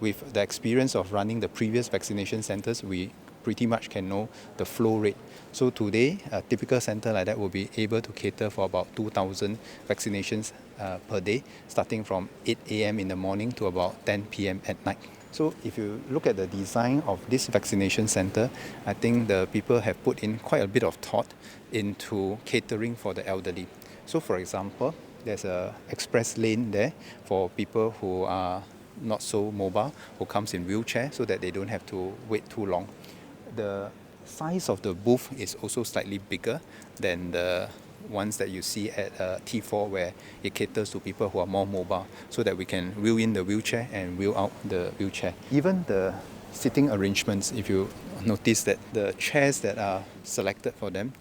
with the experience of running the previous vaccination centres, we pretty much can know the flow rate. So today, a typical centre like that will be able to cater for about 2,000 vaccinations per day, starting from 8 a.m. in the morning to about 10 p.m. at night. So if you look at the design of this vaccination centre, I think the people have put in quite a bit of thought into catering for the elderly. So for example, there's an express lane there for people who are not so mobile, who comes in wheelchair, so that they don't have to wait too long. The size of the booth is also slightly bigger than the ones that you see at T4, where it caters to people who are more mobile, so that we can wheel in the wheelchair and wheel out the wheelchair. Even the sitting arrangements, if you notice that the chairs that are selected for them,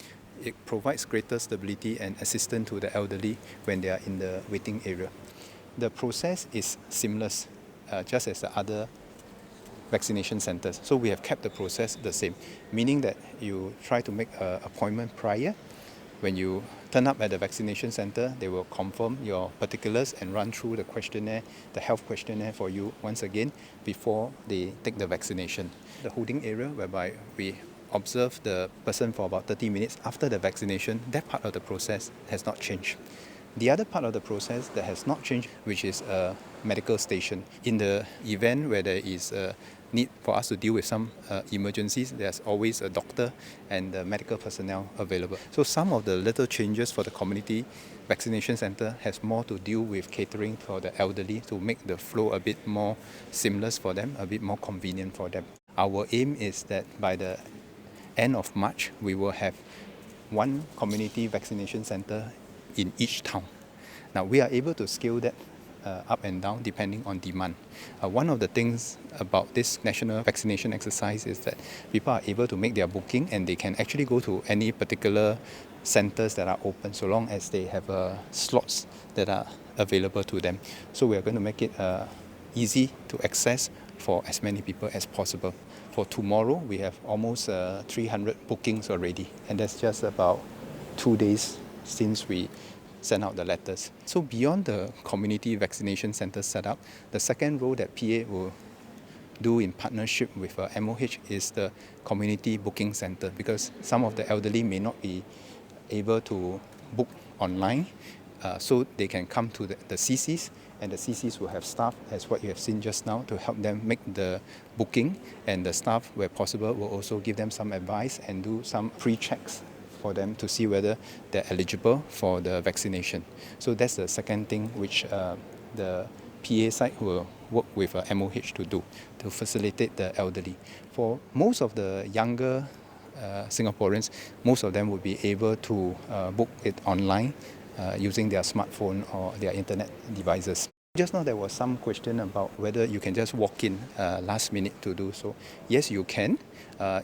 it provides greater stability and assistance to the elderly when they are in the waiting area. The process is seamless, just as the other vaccination centres. So we have kept the process the same, meaning that you try to make an appointment prior. When you turn up at the vaccination centre, they will confirm your particulars and run through the questionnaire, the health questionnaire for you once again before they take the vaccination. The holding area, whereby we observe the person for about 30 minutes after the vaccination, that part of the process has not changed. The other part of the process that has not changed, which is a medical station. In the event where there is a need for us to deal with some emergencies, there's always a doctor and the medical personnel available. So some of the little changes for the community vaccination centre has more to do with catering for the elderly to make the flow a bit more seamless for them, a bit more convenient for them. Our aim is that by the end of March, we will have one community vaccination centre in each town. Now, we are able to scale that up and down depending on demand. One of the things about this national vaccination exercise is that people are able to make their booking and they can actually go to any particular centres that are open, so long as they have slots that are available to them. So we are going to make it easy to access for as many people as possible. For tomorrow, we have almost 300 bookings already, and that's just about 2 days since we sent out the letters. So beyond the community vaccination centre setup, the second role that PA will do in partnership with MOH is the community booking centre, because some of the elderly may not be able to book online, so they can come to the CCs, and the CCs will have staff, as what you have seen just now, to help them make the booking, and the staff, where possible, will also give them some advice and do some pre-checks for them to see whether they're eligible for the vaccination. So that's the second thing which the PA side will work with MOH to do, to facilitate the elderly. For most of the younger Singaporeans, most of them will be able to book it online using their smartphone or their internet devices. Just now there was some question about whether you can just walk in last minute to do so. Yes, you can.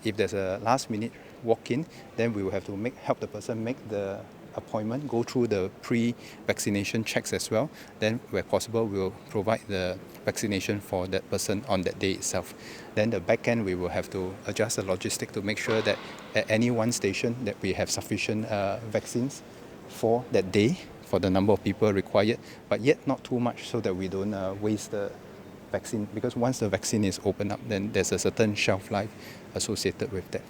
If there's a last minute walk-in, then we will have to help the person make the appointment, go through the pre-vaccination checks as well. Then, where possible, we will provide the vaccination for that person on that day itself. Then the back end, we will have to adjust the logistic to make sure that at any one station that we have sufficient vaccines for that day, for the number of people required, but yet not too much, so that we don't waste the vaccine, because once the vaccine is opened up, then there's a certain shelf life associated with that.